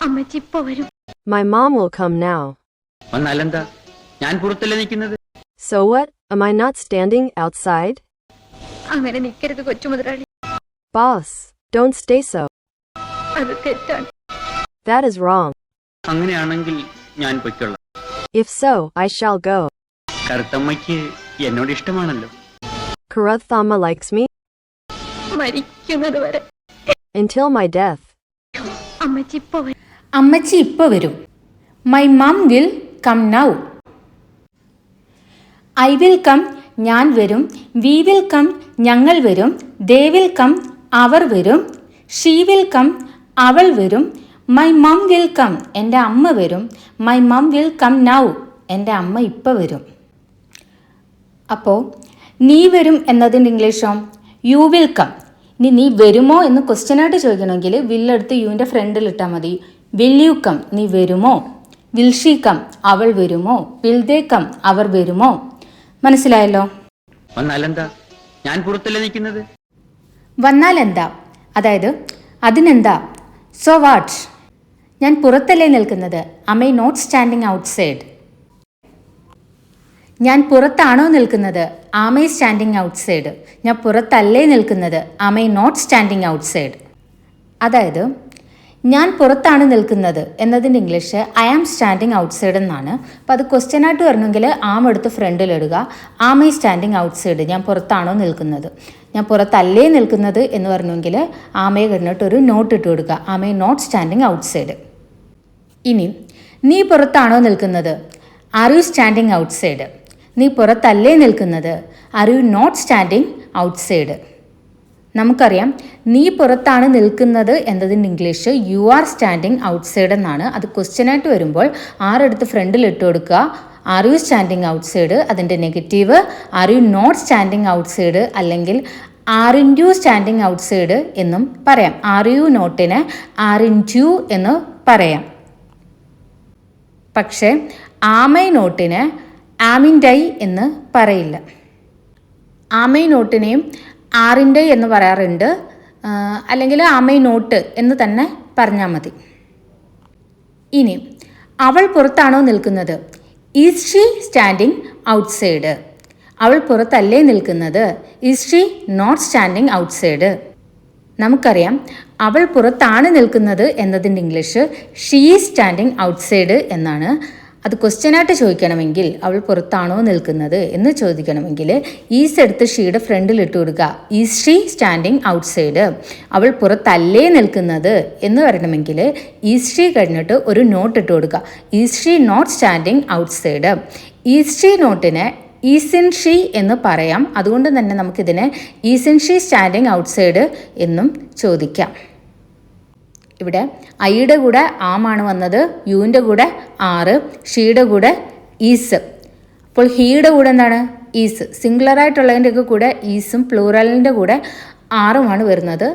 അമ്മച്ചി ഇപ്പോ വരും. My mom will come now. വന്നാലെന്താ? ഞാൻ പുറത്തല്ലേ നിൽക്കുന്നത്. So what? Am I not standing outside? അങ്ങനെ നിൽക്കരുത് കൊച്ചുമുതലാളി. Boss, don't stay so. അത് തെറ്റാണ്. That is wrong. അങ്ങനെയാണെങ്കിൽ ഞാൻ പൊയ്ക്കൊള്ളാം. If so, I shall go. കറുത്തമ്മയ്ക്ക് എന്നോട് ഇഷ്ടമാണല്ലോ. Karathama likes me? മരിക്കുന്നത് വരെ. Until my death. അമ്മച്ചി ഇപ്പോ വരും. അമ്മച്ചി ഇപ്പോൾ വരും. My mum will come now. I will come ഞാൻ വരും. വി വിൽ കം ഞങ്ങൾ വരും. ദേ വിൽ കം അവർ വരും. ഷീ വിൽ കം അവൾ വരും. മൈ മം വിൽ കം എൻ്റെ അമ്മ വരും. My mum will come now എൻ്റെ അമ്മ ഇപ്പോൾ വരും. അപ്പോൾ നീ വരും എന്നതിൻ്റെ ഇംഗ്ലീഷോ യു വിൽ കം. ഇനി നീ വരുമോ എന്ന് ക്വസ്റ്റ്യനായിട്ട് ചോദിക്കണമെങ്കിൽ വില്ലെടുത്ത് യുവിൻ്റെ ഫ്രണ്ടിൽ ഇട്ടാൽ മതി. വിൽ യു കം നീ വരുമോ. വിൽ ഷീ കം അവൾ വരുമോ. വിൽ ദേ കം അവർ വരുമോ. മനസ്സിലായല്ലോ. വന്നാലെന്താ? ഞാൻ പുറത്തല്ലേ നിൽക്കുന്നത്. വന്നാൽ എന്താ, അതായത് അതിനെന്താ. സോ വാട്ട്, ഞാൻ പുറത്തല്ലേ നിൽക്കുന്നത്. am I not standing outside. ഞാൻ പുറത്താണോ നിൽക്കുന്നത്. am I standing outside. ഞാൻ പുറത്തല്ലേ നിൽക്കുന്നത്. am I not standing outside. അതായത് ഞാൻ പുറത്താണ് നിൽക്കുന്നത് എന്നതിൻ്റെ English I am standing outside എന്നാണ്. അപ്പോൾ അത് ക്വസ്റ്റ്യനായിട്ട് വരണമെങ്കിൽ ആം എടുത്ത് ഫ്രണ്ടിലിടുക. ആം ഐ സ്റ്റാൻഡിങ് ഔട്ട്സൈഡ് ഞാൻ പുറത്താണോ നിൽക്കുന്നത്. ഞാൻ പുറത്തല്ലേ നിൽക്കുന്നത് എന്ന് പറഞ്ഞെങ്കിൽ ആമയെ കഴിഞ്ഞിട്ട് ഒരു നോട്ട് ഇട്ട് കൊടുക്കുക. Am I not standing outside. ഇനി നീ പുറത്താണോ നിൽക്കുന്നത്. Are you standing outside. നീ പുറത്തല്ലേ നിൽക്കുന്നത്. Are you not standing outside. നമുക്കറിയാം നീ പുറത്താണ് നിൽക്കുന്നത് എന്നതിൻ്റെ English you are standing outside എന്നാണ്. അത് ക്വസ്റ്റ്യനായിട്ട് വരുമ്പോൾ ആരെടുത്ത് ഫ്രണ്ടിൽ ഇട്ട് കൊടുക്കുക. Are you standing outside. അതിൻ്റെ negative are you not standing outside അല്ലെങ്കിൽ aren't you standing outside എന്നും പറയാം. ആർ യു നോട്ടിന് ആർ ഇൻ യു എന്ന് പറയാം. പക്ഷേ ആമൈ നോട്ടിന് ആമിൻഡൈ എന്ന് പറയില്ല. ആമൈ നോട്ടിനെയും ആറിൻ്റെ എന്ന് പറയാറുണ്ട്. അല്ലെങ്കിൽ ആമൈ നോട്ട് എന്ന് തന്നെ പറഞ്ഞാൽ മതി. ഇനി അവൾ പുറത്താണോ നിൽക്കുന്നത്. Is she standing outside. അവൾ പുറത്തല്ലേ നിൽക്കുന്നത്. Is she not standing outside. നമുക്കറിയാം അവൾ പുറത്താണ് നിൽക്കുന്നത് എന്നതിൻ്റെ English she is standing outside എന്നാണ്. അത് ക്വസ്റ്റ്യനായിട്ട് ചോദിക്കണമെങ്കിൽ അവൾ പുറത്താണോ നിൽക്കുന്നത് എന്ന് ചോദിക്കണമെങ്കിൽ ഈസ് എടുത്ത് ഷീയുടെ ഫ്രണ്ടിൽ ഇട്ട് കൊടുക്കുക. Is she standing outside. അവൾ പുറത്തല്ലേ നിൽക്കുന്നത് എന്ന് പറയണമെങ്കിൽ ഈസ് ഷീ കഴിഞ്ഞിട്ട് ഒരു നോട്ട് ഇട്ട് കൊടുക്കുക. Is she not standing outside. Is she നോട്ടിന് ഈസ് ഇൻ ഷീ എന്ന് പറയാം. അതുകൊണ്ട് തന്നെ നമുക്കിതിനെ isn't she standing outside എന്നും ചോദിക്കാം. ഇവിടെ ഐയുടെ കൂടെ ആമാണ് വന്നത്. യുവിൻ്റെ കൂടെ ആറ്. ഷീയുടെ കൂടെ ഈസ്. അപ്പോൾ ഹീയുടെ കൂടെ എന്താണ് ഈസ്. സിംഗുലറായിട്ടുള്ളതിൻ്റെയൊക്കെ കൂടെ ഈസും പ്ലൂറലിൻ്റെ കൂടെ ആറുമാണ് വരുന്നത്.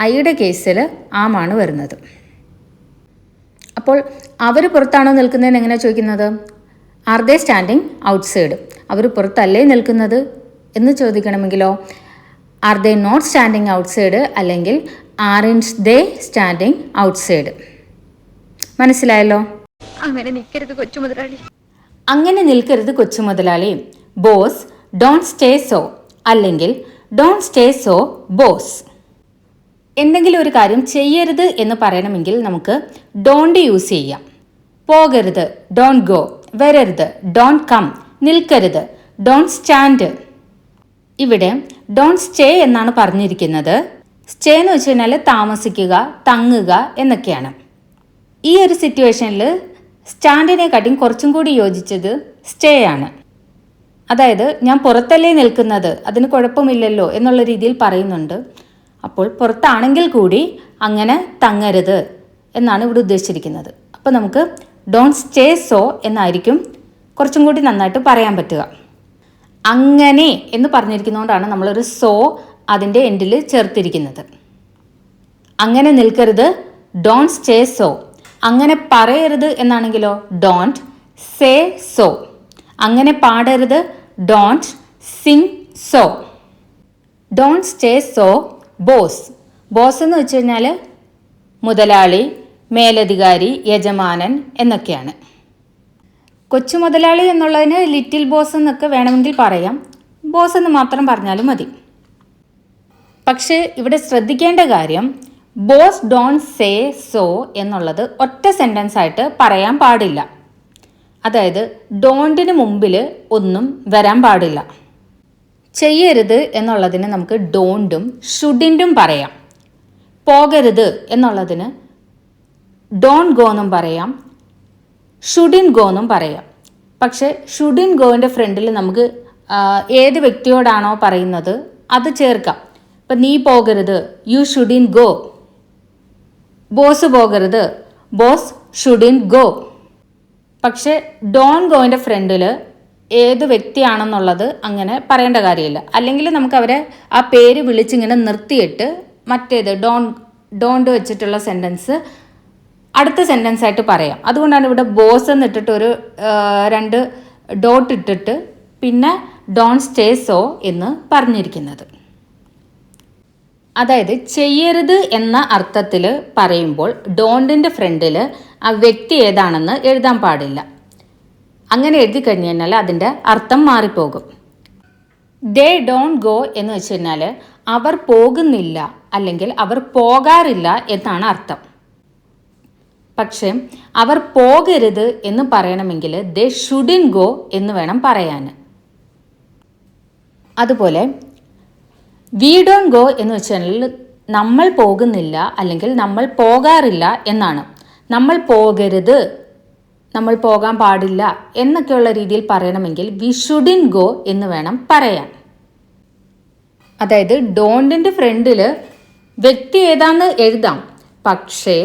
ഐയുടെ കേസിൽ ആമാണ് വരുന്നത്. അപ്പോൾ അവർ പുറത്താണോ നിൽക്കുന്നതെന്ന് എങ്ങനെയാണ് ചോദിക്കുന്നത്. Are they standing outside. അവർ പുറത്തല്ലേ നിൽക്കുന്നത് എന്ന് ചോദിക്കണമെങ്കിലോ are they not standing outside അല്ലെങ്കിൽ ആറിൻസ് ദേ സ്റ്റാൻഡിങ് ഔട്ട്സൈഡ്. മനസ്സിലായല്ലോ. അങ്ങനെ നിൽക്കരുത് കൊച്ചുമുതലാളി. അങ്ങനെ നിൽക്കരുത് കൊച്ചുമുതലാളി. ബോസ് ഡോണ്ട് സ്റ്റേ സോ അല്ലെങ്കിൽ ഡോണ്ട് സ്റ്റേ സോ ബോസ്. എന്തെങ്കിലും ഒരു കാര്യം ചെയ്യരുത് എന്ന് പറയണമെങ്കിൽ നമുക്ക് ഡോണ്ട് യൂസ് ചെയ്യാം. പോകരുത് ഡോണ്ട് ഗോ. വരരുത് ഡോണ്ട് കം. നിൽക്കരുത് ഡോണ്ട് സ്റ്റാൻഡ്. ഇവിടെ ഡോണ്ട് സ്റ്റേ എന്നാണ് പറഞ്ഞിരിക്കുന്നത്. സ്റ്റേ എന്ന് വെച്ച് കഴിഞ്ഞാൽ താമസിക്കുക, തങ്ങുക എന്നൊക്കെയാണ്. ഈ ഒരു സിറ്റുവേഷനിൽ സ്റ്റാൻഡിനെക്കാട്ടിയും കുറച്ചും കൂടി യോജിച്ചത് സ്റ്റേ ആണ്. അതായത് ഞാൻ പുറത്തല്ലേ നിൽക്കുന്നത്, അതിന് കുഴപ്പമില്ലല്ലോ എന്നുള്ള രീതിയിൽ പറയുന്നുണ്ട്. അപ്പോൾ പുറത്താണെങ്കിൽ കൂടി അങ്ങനെ തങ്ങരുത് എന്നാണ് ഇവിടെ ഉദ്ദേശിച്ചിരിക്കുന്നത്. അപ്പോൾ നമുക്ക് ഡോണ്ട് സ്റ്റേ സോ എന്നായിരിക്കും കുറച്ചും കൂടി നന്നായിട്ട് പറയാൻ പറ്റുക. അങ്ങനെ എന്ന് പറഞ്ഞിരിക്കുന്നതുകൊണ്ടാണ് നമ്മളൊരു സോ അതിൻ്റെ എൻഡിൽ ചേർത്തിരിക്കുന്നത്. അങ്ങനെ നിൽക്കരുത് ഡോണ്ട് സ്റ്റേ സോ. അങ്ങനെ പറയരുത് എന്നാണെങ്കിലോ ഡോണ്ട് സേ സോ. അങ്ങനെ പാടരുത് don't sing so. Don't stay so boss. Boss എന്ന് വെച്ച് കഴിഞ്ഞാൽ മുതലാളി, മേലധികാരി, യജമാനൻ എന്നൊക്കെയാണ്. കൊച്ചു മുതലാളി എന്നുള്ളതിന് ലിറ്റിൽ ബോസ് എന്നൊക്കെ വേണമെങ്കിൽ പറയാം. ബോസ് എന്ന് മാത്രം പറഞ്ഞാലും മതി. പക്ഷേ ഇവിടെ ശ്രദ്ധിക്കേണ്ട കാര്യം ബോസ് ഡോണ്ട് സേ സോ എന്നുള്ളത് ഒറ്റ സെൻറ്റൻസ് ആയിട്ട് പറയാൻ പാടില്ല. അതായത് ഡോണ്ടിന് മുമ്പിൽ ഒന്നും വരാൻ പാടില്ല. ചെയ്യരുത് എന്നുള്ളതിന് നമുക്ക് ഡോണ്ടും ഷുഡിൻറ്റും പറയാം. പോകരുത് എന്നുള്ളതിന് ഡോണ്ട് ഗോ എന്നും പറയാം, ഷുഡിൻ ഗോ എന്നും പറയാം. പക്ഷേ ഷുഡിൻ ഗോൻ്റെ ഫ്രണ്ടിൽ നമുക്ക് ഏത് വ്യക്തിയോടാണോ പറയുന്നത് അത് ചേർക്കാം. ഇപ്പം നീ പോകരുത്, യു ഷുഡിൻ ഗോ. ബോസ് പോകരുത്, ബോസ് ഷുഡിൻ ഗോ. പക്ഷെ ഡോൺ ഗോയിൻ്റെ ഫ്രണ്ടിൽ ഏത് വ്യക്തിയാണെന്നുള്ളത് അങ്ങനെ പറയേണ്ട കാര്യമില്ല. അല്ലെങ്കിൽ നമുക്ക് അവരെ ആ പേര് വിളിച്ചിങ്ങനെ നിർത്തിയിട്ട് മറ്റേത് ഡോണ്ട് വെച്ചിട്ടുള്ള സെൻറ്റൻസ് അടുത്ത സെൻറ്റൻസ് ആയിട്ട് പറയാം. അതുകൊണ്ടാണ് ഇവിടെ ബോസ് എന്നിട്ടിട്ട് ഒരു 2 ഡോട്ട് ഇട്ടിട്ട് പിന്നെ ഡോൺ സ്റ്റേ സോ എന്ന് പറഞ്ഞിരിക്കുന്നത്. അതായത് ചെയ്യരുത് എന്ന അർത്ഥത്തിൽ പറയുമ്പോൾ ഡോണ്ടിൻ്റെ ഫ്രണ്ടിൽ ആ വ്യക്തി ഏതാണെന്ന് എഴുതാൻ പാടില്ല. അങ്ങനെ എഴുതി കഴിഞ്ഞ് കഴിഞ്ഞാൽ അതിൻ്റെ അർത്ഥം മാറിപ്പോകും. ദേ ഡോണ്ട് ഗോ എന്ന് വെച്ച് കഴിഞ്ഞാൽ അവർ പോകുന്നില്ല അല്ലെങ്കിൽ അവർ പോകാറില്ല എന്നാണ് അർത്ഥം. പക്ഷേ അവർ പോകരുത് എന്ന് പറയണമെങ്കിൽ ദേ ഷുഡിൻ ഗോ എന്ന് വേണം പറയാൻ. അതുപോലെ വി ഡോണ്ട് ഗോ എന്ന് വെച്ചാൽ നമ്മൾ പോകുന്നില്ല അല്ലെങ്കിൽ നമ്മൾ പോകാറില്ല എന്നാണ്. നമ്മൾ പോകരുത്, നമ്മൾ പോകാൻ പാടില്ല എന്നൊക്കെയുള്ള രീതിയിൽ പറയണമെങ്കിൽ വി ഷുഡിൻ ഗോ എന്ന് വേണം പറയാൻ. അതായത് ഡോണ്ടിൻ്റെ ഫ്രണ്ടിൽ വ്യക്തി ഏതാന്ന് എഴുതാം, പക്ഷേ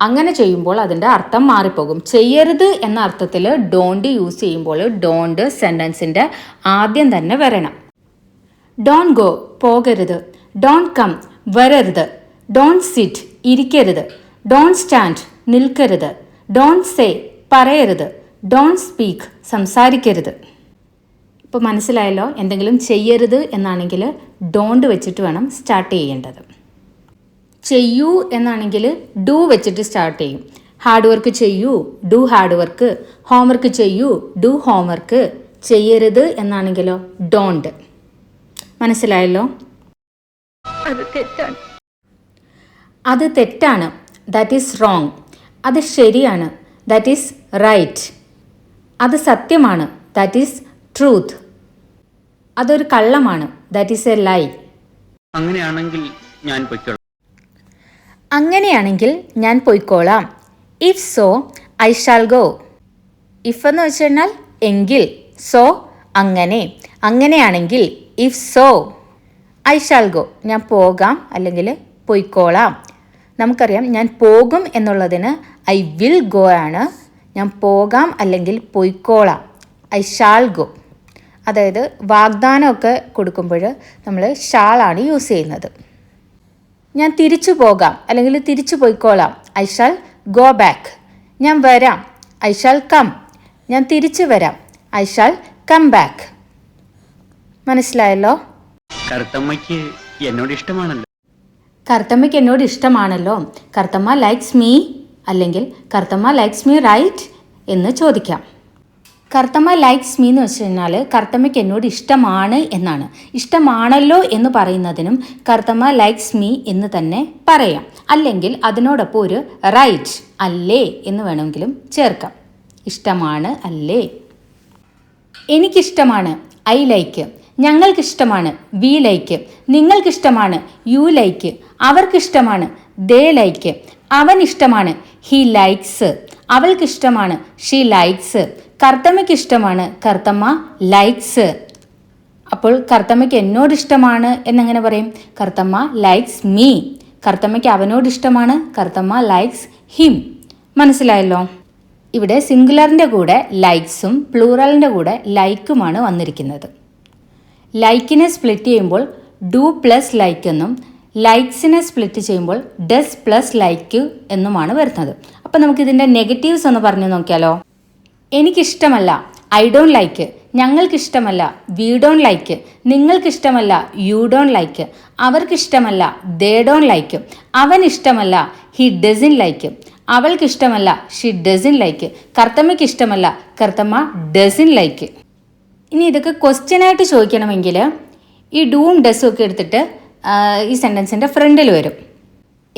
അങ്ങനെ ചെയ്യുമ്പോൾ അതിൻ്റെ അർത്ഥം മാറിപ്പോകും. ചെയ്യരുത് എന്ന അർത്ഥത്തിൽ ഡോണ്ട് യൂസ് ചെയ്യുമ്പോൾ ഡോണ്ട് സെൻറ്റൻസിൻ്റെ ആദ്യം തന്നെ വരണം. ഡോണ്ട് ഗോ പോകരുത്, ഡോണ്ട് കം വരരുത്, ഡോണ്ട് സിറ്റ് ഇരിക്കരുത്, ഡോണ്ട് സ്റ്റാൻഡ് നിൽക്കരുത്, ഡോണ്ട് സേ പറയരുത്, ഡോണ്ട് സ്പീക്ക് സംസാരിക്കരുത്. ഇപ്പോൾ മനസ്സിലായല്ലോ, എന്തെങ്കിലും ചെയ്യരുത് എന്നാണെങ്കിൽ ഡോണ്ട് വെച്ചിട്ട് വേണം സ്റ്റാർട്ട് ചെയ്യേണ്ടത്. ചെയ്യൂ എന്നാണെങ്കിൽ ഡു വെച്ചിട്ട് സ്റ്റാർട്ട് ചെയ്യും. ഹാർഡ് വർക്ക് ചെയ്യൂ, ഡു ഹാർഡ് വർക്ക്. ഹോംവർക്ക് ചെയ്യൂ, ഡു ഹോംവർക്ക്. ചെയ്യരുത് എന്നാണെങ്കിലോ ഡോണ്ട്. മനസ്സിലായല്ലോ? അത് തെറ്റാണ്. അത് തെറ്റാണ്, ദാറ്റ് ഈസ് റോങ്. അത് ശരിയാണ്, ദാറ്റ് ഈസ് റൈറ്റ്. അത് സത്യമാണ്, ദാറ്റ് ഈസ് ട്രൂത്ത്. അതൊരു കള്ളമാണ്, ദാറ്റ് ഈസ് എ ലൈ. അങ്ങനെയാണെങ്കിൽ ഞാൻ പൊയ്ക്കോളാം. അങ്ങനെയാണെങ്കിൽ ഞാൻ പൊയ്ക്കോളാം. If so I shall go. If എന്ന് വെച്ച് കഴിഞ്ഞാൽ എങ്കിൽ, സോ അങ്ങനെ, അങ്ങനെയാണെങ്കിൽ if so I shall go ഞാൻ പോകാം അല്ലെങ്കിൽ പൊയ്ക്കോളാം. നമുക്കറിയാം ഞാൻ പോകും എന്നുള്ളതിന് ഐ വിൽ ഗോ ആണ്. ഞാൻ പോകാം അല്ലെങ്കിൽ പൊയ്ക്കോളാം ഐ ഷാൾ ഗോ. അതായത് വാഗ്ദാനമൊക്കെ കൊടുക്കുമ്പോൾ നമ്മൾ ഷാളാണ് യൂസ് ചെയ്യുന്നത്. ഞാൻ തിരിച്ചു പോകാം അല്ലെങ്കിൽ തിരിച്ചു പോയിക്കോളാം ഐ ഷാൽ ഗോ ബാക്ക്. ഞാൻ വരാം ഐ ഷാൽ കം. ഞാൻ തിരിച്ചു വരാം ഐ ഷാൽ കം ബാക്ക്. മനസ്സിലായല്ലോ? കറുത്തമ്മയ്ക്ക് എന്നോട് ഇഷ്ടമാണല്ലോ. കറുത്തമ്മയ്ക്ക് എന്നോട് ഇഷ്ടമാണല്ലോ. കറുത്തമ്മ ലൈക്സ് മീ അല്ലെങ്കിൽ കറുത്തമ്മ ലൈക്സ് മീ റൈറ്റ് എന്ന് ചോദിക്കാം. കറുത്തമ്മ ലൈക്സ് മീ എന്ന് വെച്ച് കഴിഞ്ഞാൽ കറുത്തമ്മയ്ക്ക് എന്നോട് ഇഷ്ടമാണ് എന്നാണ്. ഇഷ്ടമാണല്ലോ എന്ന് പറയുന്നതിനും കറുത്തമ്മ ലൈക്സ് മീ എന്ന് തന്നെ പറയാം. അല്ലെങ്കിൽ അതിനോടൊപ്പം ഒരു റൈറ്റ് അല്ലേ എന്ന് വേണമെങ്കിലും ചേർക്കാം. ഇഷ്ടമാണ് അല്ലേ. എനിക്കിഷ്ടമാണ് ഐ ലൈക്ക്. ഞങ്ങൾക്കിഷ്ടമാണ് വി ലൈക്ക്. നിങ്ങൾക്കിഷ്ടമാണ് യു ലൈക്ക്. അവർക്കിഷ്ടമാണ് ദേ ലൈക്ക്. അവനിഷ്ടമാണ് ഹി ലൈക്സ്. അവൾക്കിഷ്ടമാണ് ഷീ ലൈക്സ്. കറുത്തമ്മയ്ക്ക് ഇഷ്ടമാണ് കറുത്തമ്മ ലൈക്സ്. അപ്പോൾ കറുത്തമ്മയ്ക്ക് എന്നോട് ഇഷ്ടമാണ് എന്നെങ്ങനെ പറയും? Karuthamma likes me. കറുത്തമ്മയ്ക്ക് അവനോട് ഇഷ്ടമാണ് കറുത്തമ്മ ലൈക്സ് ഹിം. മനസ്സിലായല്ലോ? ഇവിടെ സിംഗുലറിൻ്റെ കൂടെ ലൈക്സും പ്ലൂറലിൻ്റെ കൂടെ ലൈക്കുമാണ് വന്നിരിക്കുന്നത്. ലൈക്കിനെ സ്പ്ലിറ്റ് ചെയ്യുമ്പോൾ ഡു പ്ലസ് ലൈക്ക് എന്നും ലൈക്സിനെ സ്പ്ലിറ്റ് ചെയ്യുമ്പോൾ ഡസ് പ്ലസ് ലൈക്ക് എന്നുമാണ് വരുന്നത്. അപ്പോൾ നമുക്കിതിൻ്റെ നെഗറ്റീവ്സ് ഒന്ന് പറഞ്ഞു നോക്കിയാലോ? എനിക്കിഷ്ടമല്ല ഐ ഡോണ്ട് ലൈക്ക്. ഞങ്ങൾക്കിഷ്ടമല്ല വി ഡോണ്ട് ലൈക്ക്. നിങ്ങൾക്കിഷ്ടമല്ല യു ഡോണ്ട് ലൈക്ക്. അവർക്കിഷ്ടമല്ല ദേ ഡോണ്ട് ലൈക്ക്. അവനിഷ്ടമല്ല ഹി ഡസൻ ലൈക്ക്. അവൾക്ക് ഇഷ്ടമല്ല, ഷി ഡസൻ ലൈക്ക്. കർത്തമ്മയ്ക്ക് ഇഷ്ടമല്ല, കർത്തമ്മ ഡസൻ ലൈക്ക്. ഇനി ഇതൊക്കെ ക്വസ്റ്റ്യനായിട്ട് ചോദിക്കണമെങ്കിൽ ഈ ഡൂവും ഡസും ഒക്കെ എടുത്തിട്ട് ഈ സെൻറ്റൻസിൻ്റെ ഫ്രണ്ടിൽ വരും.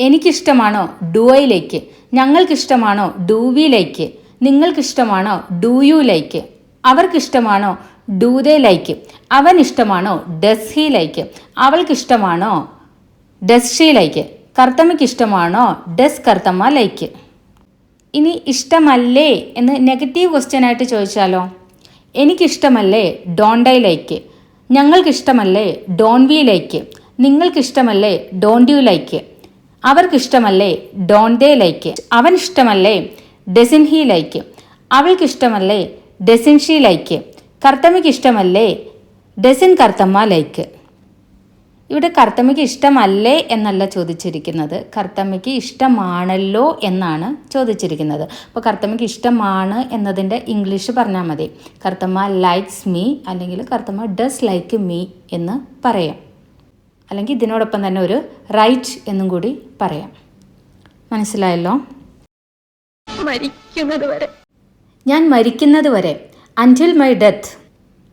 എനിക്കിഷ്ടമാണോ, ഡു ഐ ലൈക്ക്. ഞങ്ങൾക്കിഷ്ടമാണോ, ഡു വി ലൈക്ക്. നിങ്ങൾക്കിഷ്ടമാണോ, ഡു യു ലൈക്ക്. അവർക്കിഷ്ടമാണോ, ഡു ദേ ലൈക്ക്. അവൻ ഇഷ്ടമാണോ, ഡസ് ഹി ലൈക്ക്. അവൾക്കിഷ്ടമാണോ, ഡസ് ഷീ ലൈക്ക്. കർത്തമ്മയ്ക്ക് ഇഷ്ടമാണോ, ഡസ് കർത്തമ്മ ലൈക്ക്. ഇനി ഇഷ്ടമല്ലേ എന്ന് നെഗറ്റീവ് ക്വസ്റ്റ്യൻ ആയിട്ട് ചോദിച്ചാലോ? എനിക്കിഷ്ടമല്ലേ, ഡോണ്ട് ഐ ലൈക്ക്. ഞങ്ങൾക്കിഷ്ടമല്ലേ, ഡോൺ വി ലൈക്ക്. നിങ്ങൾക്കിഷ്ടമല്ലേ, ഡോണ്ട് യു ലൈക്ക്. അവർക്കിഷ്ടമല്ലേ, ഡോൺ ദേ ലൈക്ക്. അവൻ ഇഷ്ടമല്ലേ, ഡസൻ ഹി ലൈക്ക്. അവൾക്കിഷ്ടമല്ലേ, ഡസൻ ഷീ ലൈക്ക്. കർത്തമ്മയ്ക്ക് ഇഷ്ടമല്ലേ, ഡസൻ കർത്തമ്മ ലൈക്ക്. ഇവിടെ കർത്തമ്മയ്ക്ക് ഇഷ്ടമല്ലേ എന്നല്ല ചോദിച്ചിരിക്കുന്നത്, കർത്തമ്മയ്ക്ക് ഇഷ്ടമാണല്ലോ എന്നാണ് ചോദിച്ചിരിക്കുന്നത്. അപ്പോൾ കർത്തമ്മയ്ക്ക് ഇഷ്ടമാണ് എന്നതിൻ്റെ ഇംഗ്ലീഷ് പറഞ്ഞാൽ മതി. കർത്തമ്മ ലൈക്സ് മീ അല്ലെങ്കിൽ കർത്തമ്മ ഡസ് ലൈക്ക് മീ എന്ന് പറയാം. അല്ലെങ്കിൽ ഇതിനോടൊപ്പം തന്നെ ഒരു റൈറ്റ് എന്നും കൂടി പറയാം. മനസ്സിലായല്ലോ? മരിക്കുന്നത് വരെ. ഞാൻ മരിക്കുന്നത് വരെ, അൻറ്റിൽ മൈ ഡെത്ത്.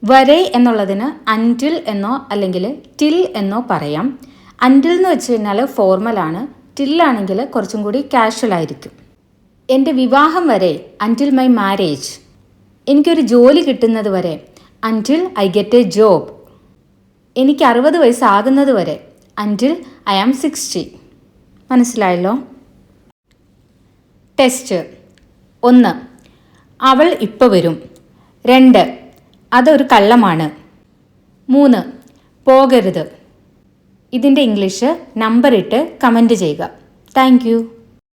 വരെ എന്നുള്ളതിന് അൻറ്റിൽ എന്നോ അല്ലെങ്കിൽ ടിൽ എന്നോ പറയാം. അൻറ്റിൽ എന്ന് വെച്ച് കഴിഞ്ഞാൽ ഫോർമലാണ്, ടില്ലാണെങ്കിൽ കുറച്ചും കൂടി കാഷ്വൽ ആയിരിക്കും. എൻ്റെ വിവാഹം വരെ, അൻറ്റിൽ മൈ മാരേജ്. എനിക്കൊരു ജോലി കിട്ടുന്നത് വരെ, അൻറ്റിൽ ഐ ഗെറ്റ് എ ജോബ്. എനിക്ക് 60 വയസ്സാകുന്നത് വരെ, അൻറ്റിൽ ഐ ആം 60. മനസ്സിലായല്ലോ? ടെസ്റ്റ് 1. അവൾ ഇപ്പോൾ വരും. 2. അതൊരു കള്ളമാണ്. 3. പോകരുത്. ഇതിൻ്റെ ഇംഗ്ലീഷ് നമ്പർ ഇട്ട് കമൻറ്റ് ചെയ്യുക. Thank you.